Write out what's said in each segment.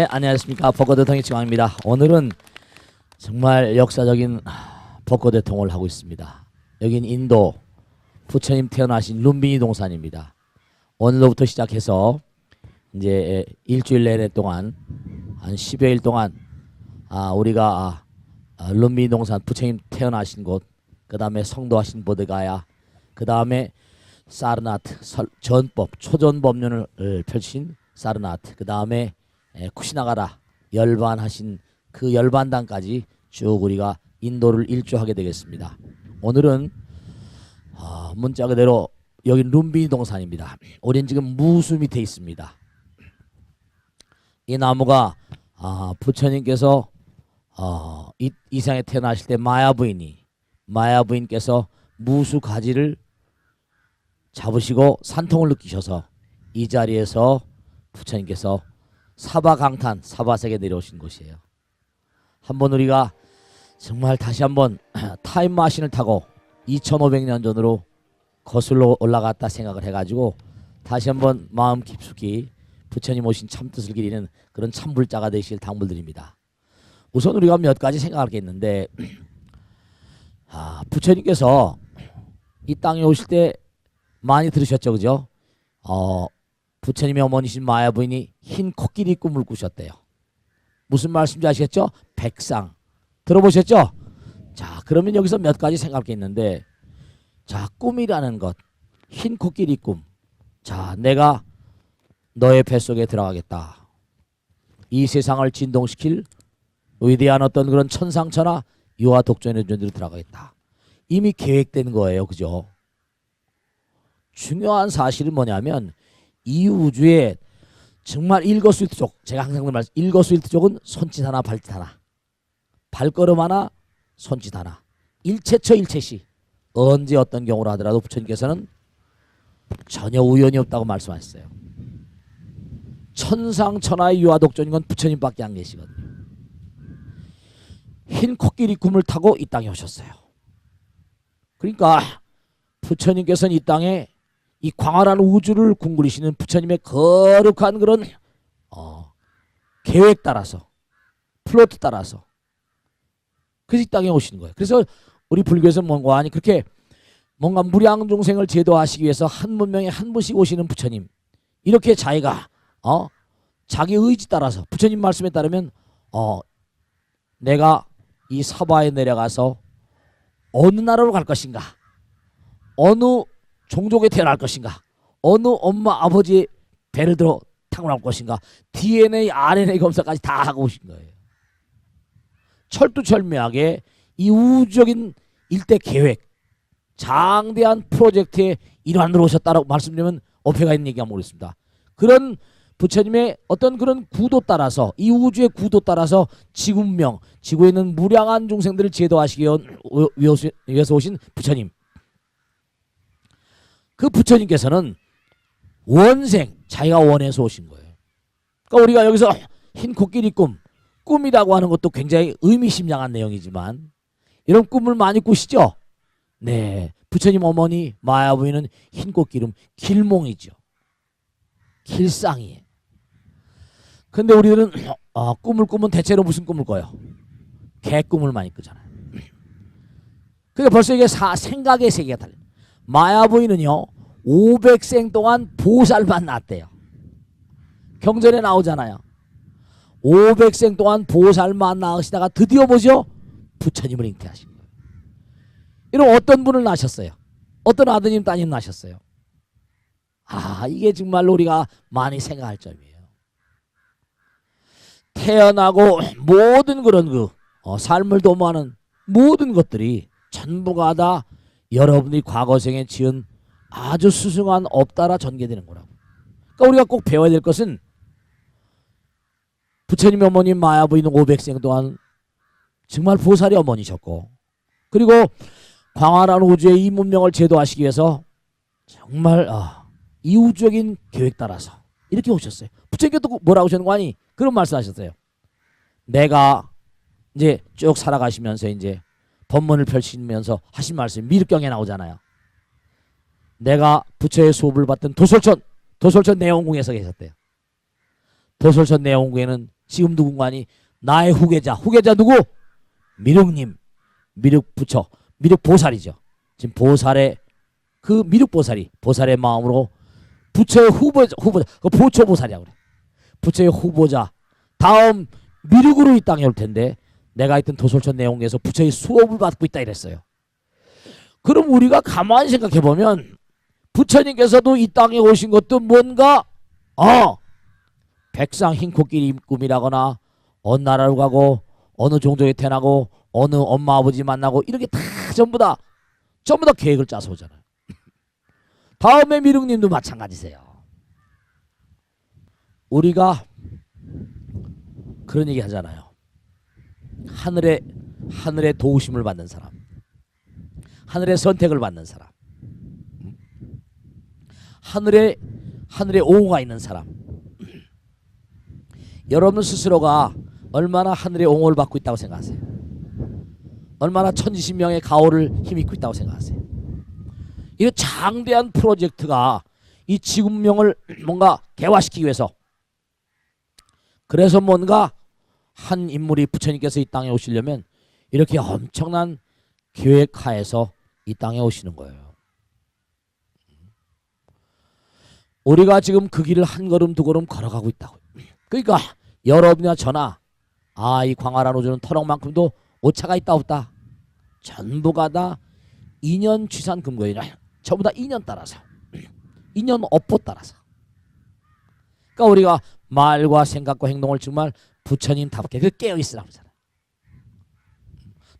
네, 안녕하십니까. 벚꽃대통의 지광입니다. 오늘은 정말 역사적인 벚꽃대통을 하고 있습니다. 여긴 인도 부처님 태어나신 룸비니 동산입니다. 오늘로부터 시작해서 이제 일주일 내내 동안 한 10여일 동안 우리가 룸비니 동산 부처님 태어나신 곳, 그 다음에 성도하신 보드가야, 그 다음에 사르나트 전법 초전법륜을 펼친 사르나트, 그 다음에 쿠시나가라 열반하신 그 열반당까지 쭉 우리가 인도를 일주하게 되겠습니다. 오늘은 문자 그대로 여기 룸비니 동산입니다. 우리는 지금 무수 밑에 있습니다. 이 나무가 부처님께서 이 세상에 태어나실 때 마야 부인께서 무수 가지를 잡으시고 산통을 느끼셔서 이 자리에서 부처님께서 사바강탄 사바색에 내려오신 곳이에요. 한번 우리가 정말 다시 한번 타임마신을 타고 2500년 전으로 거슬러 올라갔다 생각을 해가지고 다시 한번 마음 깊숙이 부처님 오신 참뜻을 기리는 그런 참불자가 되실 당부드립니다. 우선 우리가 몇 가지 생각할 게 있는데, 부처님께서 이 땅에 오실 때 많이 들으셨죠, 그죠? 부처님의 어머니신 마야 부인이 흰 코끼리 꿈을 꾸셨대요. 무슨 말씀인지 아시겠죠? 백상. 들어보셨죠? 자, 그러면 여기서 몇 가지 생각할 게 있는데, 자, 꿈이라는 것, 흰 코끼리 꿈. 자, 내가 너의 뱃속에 들어가겠다. 이 세상을 진동시킬 위대한 어떤 그런 천상천하 유아 독존의 존재로 들어가겠다. 이미 계획된 거예요, 그죠? 중요한 사실은 뭐냐면 이 우주에 정말 일거수일투족, 제가 항상 말씀, 일거수일투족은 손짓 하나 발짓 하나, 발걸음 하나 손짓 하나, 일체처 일체시, 언제 어떤 경우로 하더라도 부처님께서는 전혀 우연이 없다고 말씀하셨어요. 천상천하의 유아독존인 건 부처님밖에 안 계시거든요. 흰 코끼리 꿈을 타고 이 땅에 오셨어요. 그러니까 부처님께서는 이 땅에 이 광활한 우주를 궁그리시는 부처님의 거룩한 그런 계획 따라서, 플로트 따라서 그래서 이 땅에 오시는 거예요. 그래서 우리 불교에서 뭔가 하니 그렇게 뭔가 무량중생을 제도하시기 위해서 한 문명에 한 분씩 오시는 부처님, 이렇게 자기가 자기 의지 따라서 부처님 말씀에 따르면 내가 이 사바에 내려가서 어느 나라로 갈 것인가, 어느 종족에 태어날 것인가, 어느 엄마 아버지의 배를 들어 타고날 것인가, DNA, RNA 검사까지 다 하고 오신 거예요. 철두철미하게 이 우주적인 일대 계획, 장대한 프로젝트의 일환으로 오셨다라고 말씀드리면 어폐가 있는 얘기가 모르겠습니다. 그런 부처님의 어떤 그런 구도 따라서, 이 우주의 구도 따라서 지구문명, 지구에 있는 무량한 중생들을 제도하시기 위해서 오신 부처님, 그 부처님께서는 원생, 자기가 원해서 오신 거예요. 그러니까 우리가 여기서 흰 코끼리 꿈이라고 하는 것도 굉장히 의미심장한 내용이지만 이런 꿈을 많이 꾸시죠? 네, 부처님 어머니 마야 부인은 흰 코끼리, 길몽이죠. 길상이에요. 근데 우리들은 꿈을 꾸면 대체로 무슨 꿈을 꿔요? 개꿈을 많이 꾸잖아요. 그러니까 벌써 이게 생각의 세계가 달라요. 마야 부인은요 500생 동안 보살만 낳았대요. 경전에 나오잖아요. 500생 동안 보살만 낳으시다가 드디어 뭐죠? 부처님을 잉태하신 거예요. 이런 어떤 분을 낳으셨어요? 어떤 아드님 따님 낳으셨어요? 이게 정말로 우리가 많이 생각할 점이에요. 태어나고 모든 그런 삶을 도모하는 모든 것들이 전부가 다 여러분이 과거생에 지은 아주 수승한 업 따라 전개되는 거라고. 그러니까 우리가 꼭 배워야 될 것은 부처님 어머니 마야 부인은 500생 동안 정말 보살의 어머니셨고, 그리고 광활한 우주의 이 문명을 제도하시기 위해서 정말 이우적인 계획 따라서 이렇게 오셨어요. 부처님께 또 뭐라고 하셨는 거 아니? 그런 말씀하셨어요. 내가 이제 쭉 살아가시면서 이제 법문을 펼치면서 하신 말씀이 미륵경에 나오잖아요. 내가 부처의 수업을 받던 도솔천 내원궁에서 계셨대요. 도솔천 내원궁에는 지금 누군가니 나의 후계자 누구? 미륵님, 미륵 부처, 미륵 보살이죠. 지금 보살의 그 미륵 보살의 마음으로 부처의 후보자, 그 보초 보살이라고 그래. 부처의 후보자 다음 미륵으로 이 땅에 올 텐데 내가 있던 도솔천 내용에서 부처의 수업을 받고 있다 이랬어요. 그럼 우리가 가만히 생각해 보면 부처님께서도 이 땅에 오신 것도 뭔가 백상 흰코끼리 꿈이라거나 어느 나라로 가고 어느 종족에 태어나고 어느 엄마 아버지 만나고 이렇게 다 전부 다 계획을 짜서 오잖아요. 다음에 미륵님도 마찬가지세요. 우리가 그런 얘기 하잖아요. 하늘의 도우심을 받는 사람, 하늘의 선택을 받는 사람, 하늘에 옹호가 있는 사람. 여러분 스스로가 얼마나 하늘의 옹호를 받고 있다고 생각하세요? 얼마나 천지신명의 가호를 힘입고 있다고 생각하세요? 이 장대한 프로젝트가 이 지구명을 뭔가 개화시키기 위해서, 그래서 뭔가 한 인물이 부처님께서 이 땅에 오시려면 이렇게 엄청난 계획하에서 이 땅에 오시는 거예요. 우리가 지금 그 길을 한 걸음 두 걸음 걸어가고 있다고. 그러니까 여러분이나 저나 이 광활한 우주는 터럭만큼도 오차가 있다 없다? 전부가 다 인연 취산 금거이라 전부 다 인연 따라서, 인연 업보 따라서. 그러니까 우리가 말과 생각과 행동을 정말 부처님답게 그 깨어 있으라고 하잖아요.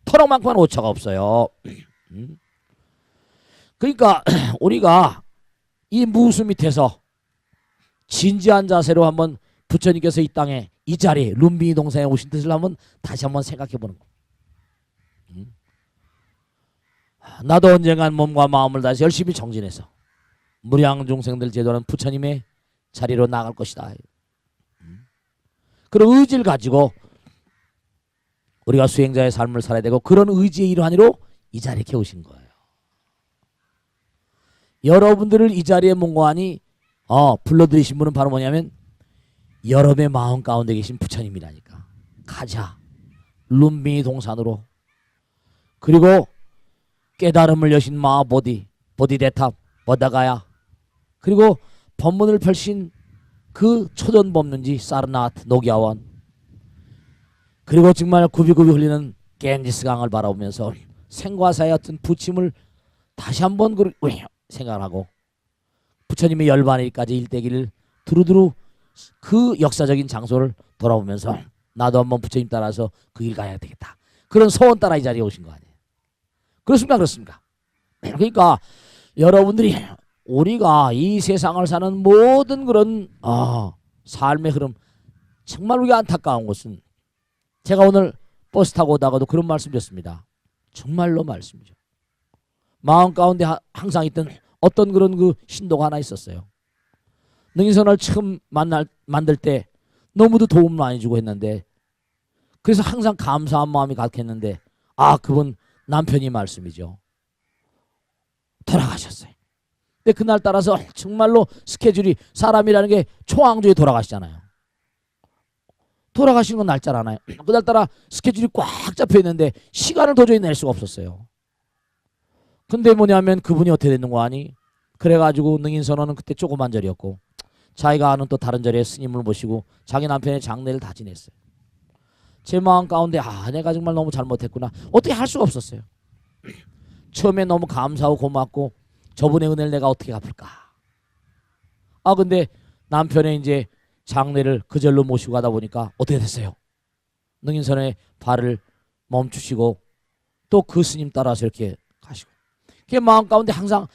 터럭만큼은 오차가 없어요. 그러니까 우리가 이 무수 밑에서 진지한 자세로 한번 부처님께서 이 땅에 이 자리에 룸비니 동산에 오신 뜻을 한번 다시 한번 생각해 보는 거. 나도 언젠간 몸과 마음을 다시 열심히 정진해서 무량중생들 제도하는 부처님의 자리로 나갈 것이다. 그런 의지를 가지고 우리가 수행자의 삶을 살아야 되고, 그런 의지의 일환으로 이 자리에 오신 거예요. 여러분들을 이 자리에 몽고하니 불러들이신 분은 바로 뭐냐면 여러분의 마음 가운데 계신 부처님이라니까. 가자 룸비니 동산으로. 그리고 깨달음을 여신 보디대탑 버다가야, 그리고 법문을 펼친 그 초전법문지 사르나트 노기아원, 그리고 정말 굽이굽이 흘리는 갱지스 강을 바라보면서 생과사의 어떤 부침을 다시 한번 생각하고 부처님의 열반일까지 일대기를 두루두루 그 역사적인 장소를 돌아보면서 나도 한번 부처님 따라서 그 길 가야 되겠다. 그런 소원 따라 이 자리에 오신 거 아니에요? 그렇습니까? 그렇습니까? 그러니까 여러분들이 우리가 이 세상을 사는 모든 그런 삶의 흐름, 정말 우리가 안타까운 것은, 제가 오늘 버스 타고 오다가도 그런 말씀 드렸습니다. 정말로 말씀이죠. 마음 가운데 항상 있던 어떤 그런 그 신도가 하나 있었어요. 능인선을 처음 만들 때 너무도 도움을 많이 주고 했는데, 그래서 항상 감사한 마음이 가득했는데, 그분 남편이 말씀이죠. 돌아가셨어요. 근데 그날 따라서 정말로 스케줄이, 사람이라는 게 초항조에 돌아가시잖아요. 돌아가신 건 날짜를 알아요. 그날따라 스케줄이 꽉 잡혀 있는데 시간을 도저히 낼 수가 없었어요. 근데 뭐냐면 그분이 어떻게 됐는 거 아니? 그래가지고 능인선언은 그때 조그만 절이었고, 자기가 아는 또 다른 절에 스님을 모시고 자기 남편의 장례를 다 지냈어요. 제 마음 가운데 내가 정말 너무 잘못했구나. 어떻게 할 수가 없었어요. 처음에 너무 감사하고 고맙고 저분의 은혜를 내가 어떻게 갚을까. 근데 남편의 이제 장례를 그 절로 모시고 가다 보니까 어떻게 됐어요? 능인선의 발을 멈추시고 또 그 스님 따라서 이렇게 가시고, 그 마음 가운데 항상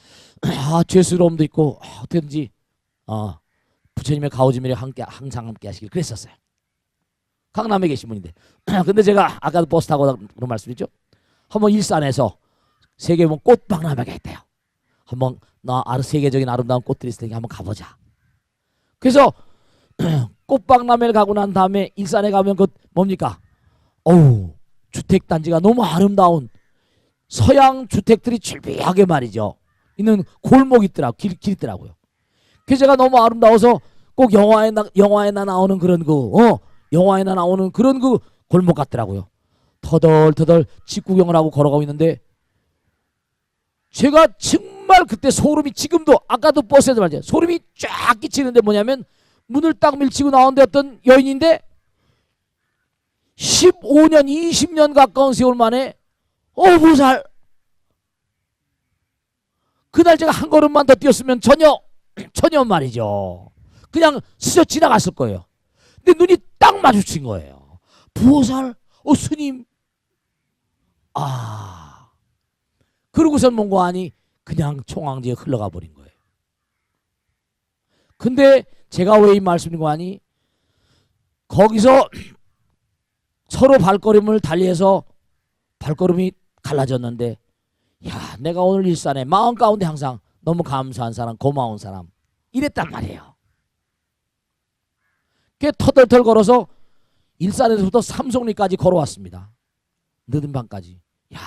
죄스러움도 있고 어떻게든지 부처님의 가오지밀에 항상 함께 하시길 그랬었어요. 강남에 계신 분인데 근데 제가 아까도 버스 타고 그런 말씀이죠. 한번 일산에서 세계 꽃박람회가 있대요. 한번 세계적인 아름다운 꽃들이 있을 테니까 한번 가보자. 그래서 꽃박람회를 가고 난 다음에 일산에 가면 그 뭡니까? 주택단지가 너무 아름다운 서양 주택들이 줄비하게 말이죠 있는 골목이 있더라고, 길 있더라고요. 그래서 제가 너무 아름다워서 꼭 영화에나 나오는 그런 영화에나 나오는 그런 그 골목 같더라고요. 터덜터덜 집 구경을 하고 걸어가고 있는데 제가 정말 그때 소름이, 지금도 아까도 버스에서 말이죠, 소름이 쫙 끼치는데 뭐냐면 문을 딱 밀치고 나오는데 어떤 여인인데 15년 20년 가까운 세월 만에 보살, 그날 제가 한 걸음만 더 뛰었으면 전혀 말이죠 그냥 스쳐 지나갔을 거예요. 근데 눈이 딱 마주친 거예요. 보살, 스님. 그러고선 뭔가 하니 그냥 총앙지에 흘러가 버린 거예요. 근데 제가 왜 이 말씀인 거 하니, 거기서 서로 발걸음을 달리해서 발걸음이 갈라졌는데, 야, 내가 오늘 일산에 마음 가운데 항상 너무 감사한 사람, 고마운 사람, 이랬단 말이에요. 꽤 터덜털 걸어서 일산에서부터 삼성리까지 걸어왔습니다. 늦은 밤까지. 야,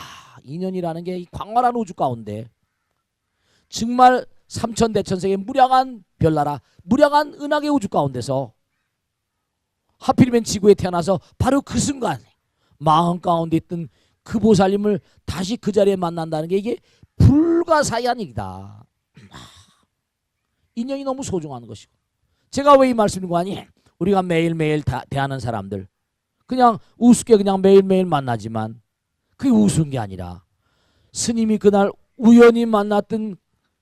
인연이라는 게 이 광활한 우주 가운데 정말 삼천대천세계 무량한 별나라, 무량한 은하계 우주 가운데서 하필이면 지구에 태어나서 바로 그 순간 마음 가운데 있던 그 보살님을 다시 그 자리에 만난다는 게 이게 불가사의한 얘기다. 인연이 너무 소중한 것이고, 제가 왜 이 말씀인 거 아니, 우리가 매일매일 대하는 사람들 그냥 우습게 그냥 매일매일 만나지만 그게 우스운 게 아니라 스님이 그날 우연히 만났던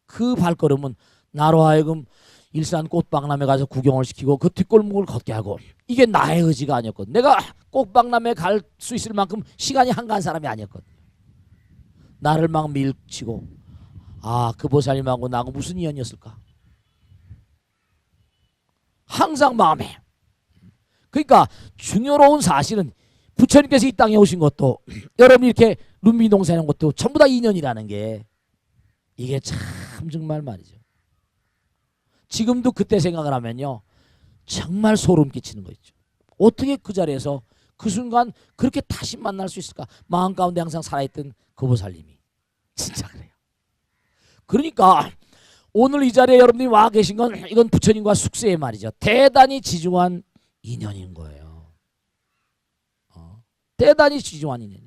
그 발걸음은 나로 하여금 일산 꽃박람회 가서 구경을 시키고 그 뒷골목을 걷게 하고, 이게 나의 의지가 아니었거든. 내가 꽃박람회 갈 수 있을 만큼 시간이 한가한 사람이 아니었거든. 나를 막 밀치고, 그 보살님하고 나하고 무슨 인연이었을까 항상 마음에. 그러니까 중요로운 사실은 부처님께서 이 땅에 오신 것도 여러분이 이렇게 룸비 동산에 온 것도 전부 다 인연이라는 게, 이게 참 정말 말이죠. 지금도 그때 생각을 하면요 정말 소름 끼치는 거 있죠. 어떻게 그 자리에서 그 순간 그렇게 다시 만날 수 있을까. 마음 가운데 항상 살아있던 그 보살님이 진짜 그래요. 그러니까 오늘 이 자리에 여러분들이 와 계신 건 이건 부처님과 숙세의 말이죠. 대단히 지중한 인연인 거예요. 대단히 지중한 인연.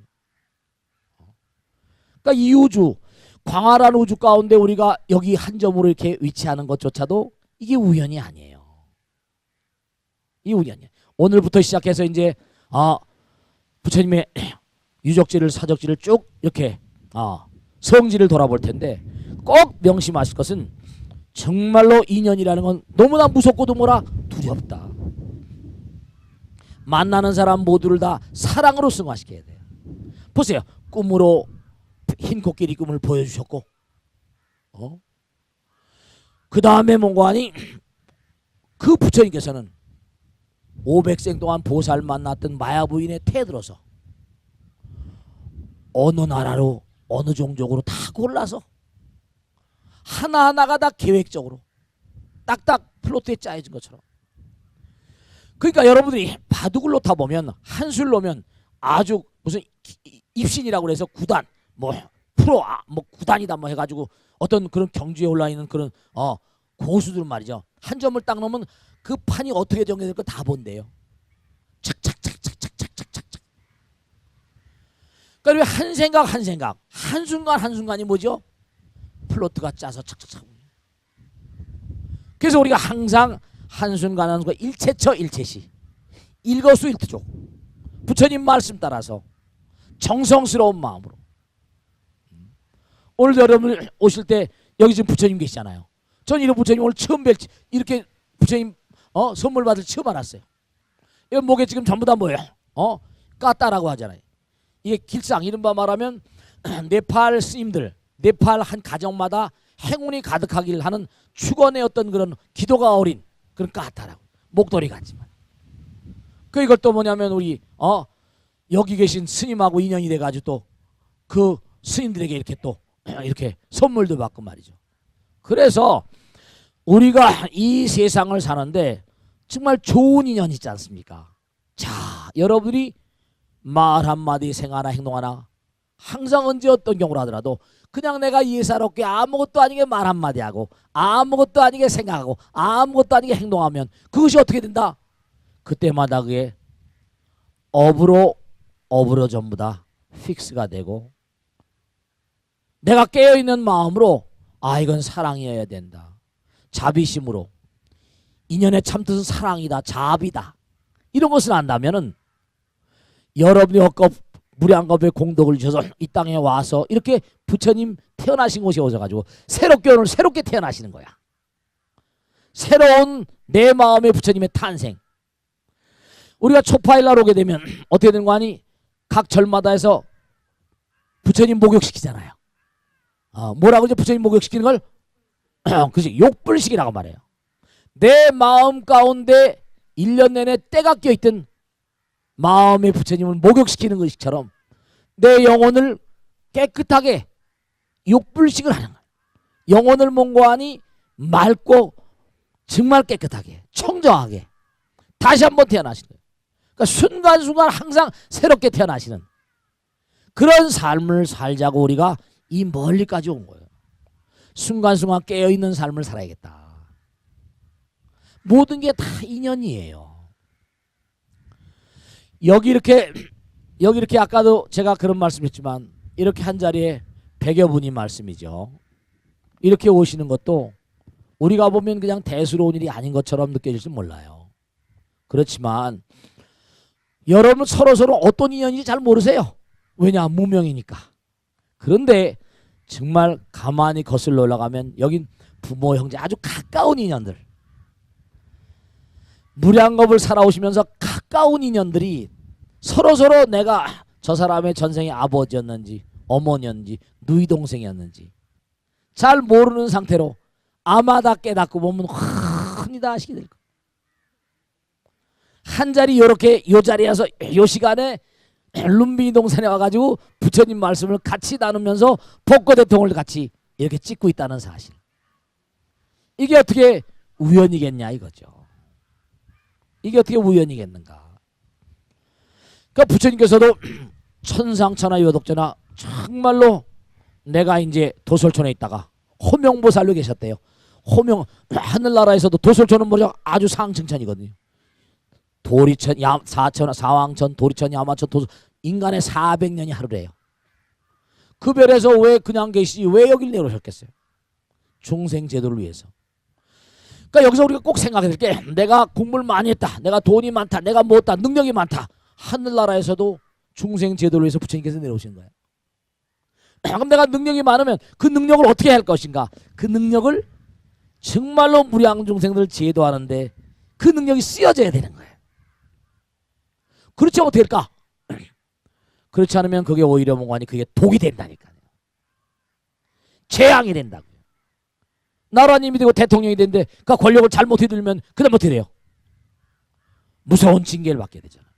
그러니까 이 우주, 광활한 우주 가운데 우리가 여기 한 점으로 이렇게 위치하는 것조차도 이게 우연이 아니에요. 이 우연이에요. 오늘부터 시작해서 이제 부처님의 유적지를 사적지를 쭉 이렇게 성지를 돌아볼 텐데, 꼭 명심하실 것은 정말로 인연이라는 건 너무나 무섭고도 뭐라 두렵다. 만나는 사람 모두를 다 사랑으로 승화시켜야 돼요. 보세요. 꿈으로 흰 코끼리 꿈을 보여주셨고, 그 다음에 뭔가 하니 그 부처님께서는 500생 동안 보살 만났던 마야 부인의 태들어서 어느 나라로 어느 종족으로 다 골라서 하나하나가 다 계획적으로 딱딱 플로트에 짜여진 것처럼. 그러니까 여러분들이 바둑을 놓다 보면 한술 놓으면 아주 무슨 입신이라고 해서 구단 뭐 프로 뭐 구단이다 뭐 해가지고 어떤 그런 경주에 올라 있는 그런 고수들 말이죠. 한 점을 딱 놓으면 그 판이 어떻게 정해질 거 다 본대요. 착착착착착착착착. 그러니까 한 생각 한 생각, 한 순간 한 순간이 뭐죠? 플로트가 짜서 착착착. 그래서 우리가 항상 한순간 한순간 일체처 일체시, 일거수일투족, 부처님 말씀 따라서 정성스러운 마음으로. 오늘 여러분 오실 때 여기 지금 부처님 계시잖아요. 전 이런 부처님 오늘 처음 뵐지, 이렇게 부처님 선물 받을 처음 알았어요. 이 목에 지금 전부 다 뭐예요? 까따라고 하잖아요. 이게 길상, 이른바 말하면 네팔 스님들, 네팔 한 가정마다 행운이 가득하길 하는 축원의 어떤 그런 기도가 어린 그런 까따라고, 목도리 같지만. 그 이걸 또 뭐냐면 우리 여기 계신 스님하고 인연이 돼가지고 또 그 스님들에게 이렇게 또 이렇게 선물도 받고 말이죠. 그래서 우리가 이 세상을 사는데 정말 좋은 인연이 있지 않습니까? 자, 여러분들이 말 한마디, 생하나 행동하나 항상 언제 어떤 경우를 하더라도 그냥 내가 예사롭게 아무것도 아니게 말 한마디 하고 아무것도 아니게 생각하고 아무것도 아니게 행동하면 그것이 어떻게 된다? 그때마다 그게 업으로 전부 다 픽스가 되고, 내가 깨어있는 마음으로 이건 사랑이어야 된다, 자비심으로 인연의 참뜻은 사랑이다, 자비다, 이런 것을 안다면은 여러분이 무량겁의 공덕을 주셔서 이 땅에 와서 이렇게 부처님 태어나신 곳에 오셔가지고 오늘 새롭게 태어나시는 거야. 새로운 내 마음의 부처님의 탄생. 우리가 초파일날 오게 되면 어떻게 되는 거 아니? 각 절마다 해서 부처님 목욕시키잖아요. 뭐라고 이제 부처님 목욕시키는 걸? 그치, 욕불식이라고 말해요. 내 마음 가운데 1년 내내 때가 껴있던 마음의 부처님을 목욕시키는 것처럼 내 영혼을 깨끗하게 욕불식을 하는 거예요. 영혼을 몽고하니 맑고 정말 깨끗하게 청정하게 다시 한번 태어나시는 거예요. 그러니까 순간순간 항상 새롭게 태어나시는 그런 삶을 살자고 우리가 이 멀리까지 온 거예요. 순간순간 깨어있는 삶을 살아야겠다. 모든 게 다 인연이에요. 여기 이렇게 아까도 제가 그런 말씀했지만 이렇게 한 자리에 100여 분이 말씀이죠. 이렇게 오시는 것도 우리가 보면 그냥 대수로운 일이 아닌 것처럼 느껴질지 몰라요. 그렇지만 여러분 서로 어떤 인연인지 잘 모르세요. 왜냐? 무명이니까. 그런데 정말 가만히 거슬러 올라가면 여긴 부모 형제 아주 가까운 인연들, 무량겁을 살아오시면서 가까운 인연들이 서로 내가 저 사람의 전생의 아버지였는지 어머니였는지 누이 동생이었는지 잘 모르는 상태로 아마다 깨닫고 보면 흔히 다 아시게 될 거예요. 한 자리 요렇게 요 자리에서 요 시간에 룸비니 동산에 와가지고 부처님 말씀을 같이 나누면서 법고대통을 같이 이렇게 찍고 있다는 사실. 이게 어떻게 우연이겠냐 이거죠. 이게 어떻게 우연이겠는가. 그러니까 부처님께서도 천상천하 요독전하 정말로 내가 이제 도솔촌에 있다가 호명보살로 계셨대요. 하늘나라에서도 도솔촌은 뭐죠? 아주 상층천이거든요. 도리천, 사왕천, 도리천, 야마천, 인간의 400년이 하루래요. 그 별에서 왜 그냥 계시지 왜 여길 내려오셨겠어요? 중생 제도를 위해서. 그러니까 여기서 우리가 꼭 생각해야 될 게, 내가 공부를 많이 했다, 내가 돈이 많다, 내가 뭐다, 능력이 많다. 하늘나라에서도 중생 제도를 위해서 부처님께서 내려오신 거예요. 그럼 내가 능력이 많으면 그 능력을 어떻게 할 것인가? 그 능력을 정말로 무량 중생들을 제도하는데 그 능력이 쓰여져야 되는 거예요. 그렇지 어떻게 될까? 그렇지 않으면 그게 오히려 뭔가니 그게 독이 된다니까요. 재앙이 된다고요. 나라님이 되고 대통령이 되는데 그 권력을 잘못 휘둘면 그다음 어떻게 돼요? 무서운 징계를 받게 되잖아요.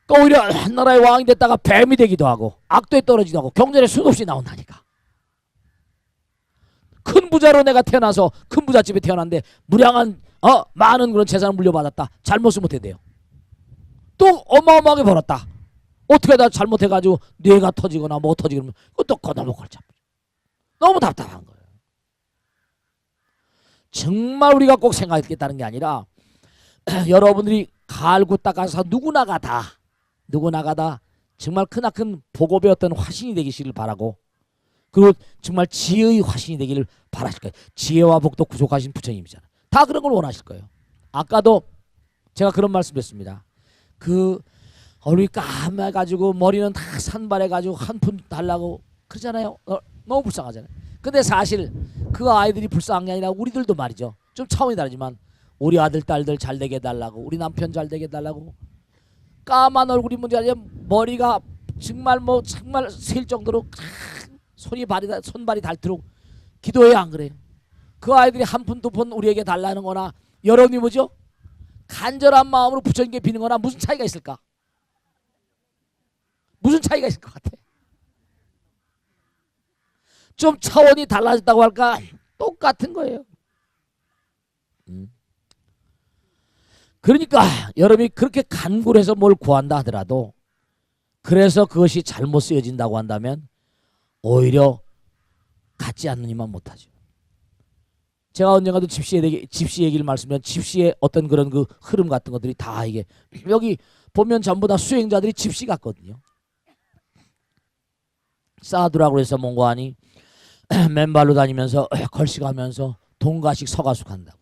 그러니까 오히려 한 나라의 왕이 됐다가 뱀이 되기도 하고 악도에 떨어지기도 하고 경전에 수없이 나온다니까. 큰 부자로 내가 태어나서 큰 부잣집에 태어났는데 무량한 많은 그런 재산을 물려받았다. 잘못 쓰면 어떻게 돼요? 또 어마어마하게 벌었다. 어떻게 다 잘못해가지고 뇌가 터지거나 뭐 터지면 그것도 거다먹 걸자. 너무 답답한 거예요. 정말 우리가 꼭 생각했다는 게 아니라 여러분들이 갈고 닦아서 누구나가 다 정말 크나큰 복업의 어떤 화신이 되기를 바라고, 그리고 정말 지혜의 화신이 되기를 바라실 거예요. 지혜와 복도 부족하신 부처님이잖아요. 다 그런 걸 원하실 거예요. 아까도 제가 그런 말씀드렸습니다. 얼굴이 까매가지고 머리는 다 산발해가지고 한 푼 달라고 그러잖아요. 너무 불쌍하잖아요. 근데 사실 그 아이들이 불쌍한 게 아니라 우리들도 말이죠. 좀 차원이 다르지만 우리 아들 딸들 잘 되게 해달라고, 우리 남편 잘 되게 해달라고, 까만 얼굴이 문제 아니라 머리가 정말 정말 셀 정도로 손발이 닳도록 기도해야 안 그래요? 그 아이들이 한 푼 두 푼 우리에게 달라는 거나 여러분이 뭐죠? 간절한 마음으로 부처님께 비는 거나 무슨 차이가 있을까? 무슨 차이가 있을 것 같아? 좀 차원이 달라졌다고 할까? 똑같은 거예요. 그러니까 여러분이 그렇게 간굴해서 뭘 구한다 하더라도, 그래서 그것이 잘못 쓰여진다고 한다면 오히려 갖지 않는 이만 못하죠. 제가 언젠가도 집시 얘기를 말씀드렸는데, 집시의 어떤 그런 그 흐름 같은 것들이 다 이게 여기 보면 전부 다 수행자들이 집시 같거든요. 사두라고 해서 뭔고하니 맨발로 다니면서 걸식하면서 동가식 서가숙한다고.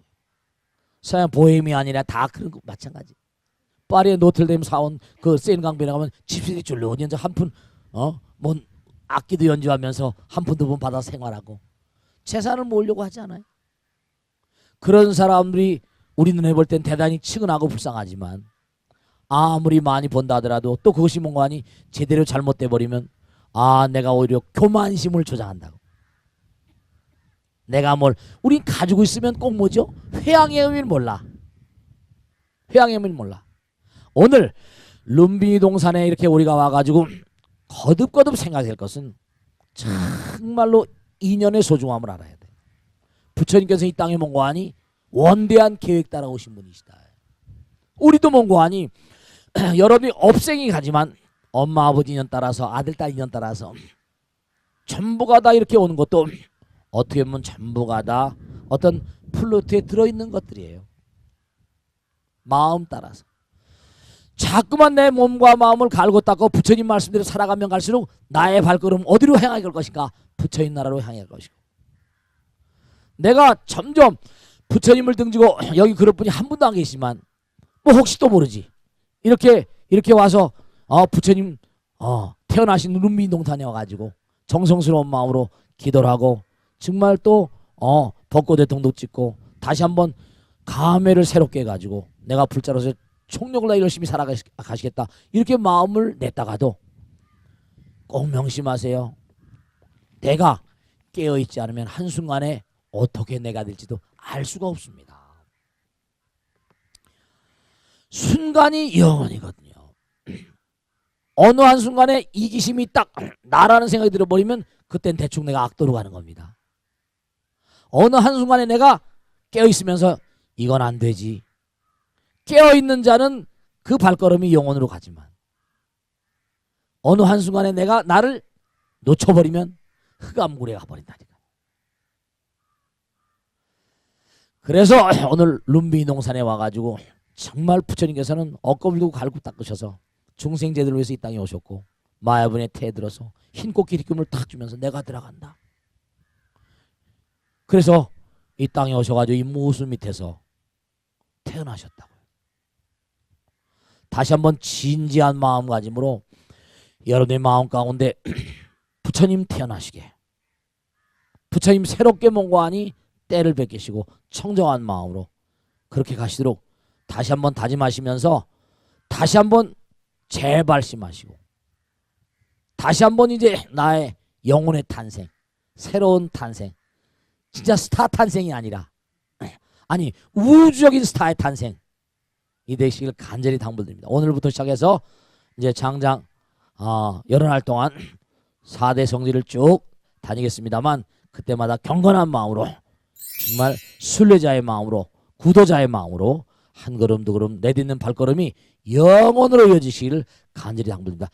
서양 보헤미 아니라 다 그런 거 마찬가지. 파리의 노틀데임 사원 그 세인강변에 가면 집시들이 줄눈 연주 한푼 뭐 악기도 연주하면서 한 푼 두 푼 받아 생활하고 재산을 모으려고 하지 않아요. 그런 사람들이 우리 눈에 볼 땐 대단히 측은하고 불쌍하지만 아무리 많이 번다 하더라도 또 그것이 뭔가 하니 제대로 잘못돼 버리면 내가 오히려 교만심을 조장한다고. 내가 뭘 우린 가지고 있으면 꼭 뭐죠? 회양의 의미를 몰라. 회양의 의미를 몰라. 오늘 룸비니 동산에 이렇게 우리가 와가지고 거듭거듭 생각할 것은 정말로 인연의 소중함을 알아야 돼. 부처님께서 이 땅에 뭔고하니 원대한 계획 따라 오신 분이시다. 우리도 뭔고하니 여러분이 업생이 가지만 엄마 아버지 인연 따라서 아들 딸 인연 따라서 전부가 다 이렇게 오는 것도 어떻게 보면 전부가 다 어떤 플루트에 들어있는 것들이에요. 마음 따라서 자꾸만 내 몸과 마음을 갈고 닦고 부처님 말씀대로 살아가면 갈수록 나의 발걸음 어디로 향하게 갈 것인가? 부처님 나라로 향해 갈 것이고, 내가 점점 부처님을 등지고 여기 그럴 분이 한 분도 안 계시지만 뭐 혹시 또 모르지 이렇게 와서 부처님 태어나신 룸비니 동산에 와가지고 정성스러운 마음으로 기도를 하고 정말 또 벚꽃대통도 찍고 다시 한번 감회를 새롭게 해가지고 내가 불자로서 총력을 다 열심히 살아가시겠다 이렇게 마음을 냈다가도 꼭 명심하세요. 내가 깨어있지 않으면 한순간에 어떻게 내가 될지도 알 수가 없습니다. 순간이 영원이거든요. 어느 한순간에 이기심이 딱 나라는 생각이 들어버리면 그땐 대충 내가 악도로 가는 겁니다. 어느 한순간에 내가 깨어있으면서 이건 안 되지. 깨어있는 자는 그 발걸음이 영혼으로 가지만 어느 한순간에 내가 나를 놓쳐버리면 흑암굴에 가버린다니까. 그래서 오늘 룸비니 동산에 와가지고 정말 부처님께서는 억겁을 두고 갈고 닦으셔서 중생제들을 위해서 이 땅에 오셨고 마야분에 태들어서 흰꽃 기름을 탁 주면서 내가 들어간다. 그래서 이 땅에 오셔가지고 이 무술 밑에서 태어나셨다고요. 다시 한번 진지한 마음가짐으로 여러분의 마음 가운데 부처님 태어나시게, 부처님 새롭게 뭔고하니 때를 베끼시고 청정한 마음으로 그렇게 가시도록 다시 한번 다짐하시면서 다시 한번 재발심하시고 다시 한번 이제 나의 영혼의 탄생, 새로운 탄생, 진짜 스타 탄생이 아니라 우주적인 스타의 탄생 이 되시길 간절히 당부드립니다. 오늘부터 시작해서 이제 장장 여러 날 동안 4대 성지를 쭉 다니겠습니다만 그때마다 경건한 마음으로 정말 순례자의 마음으로 구도자의 마음으로 한 걸음 두 걸음 내딛는 발걸음이 영원으로 이어지시기를 간절히 당부드립니다.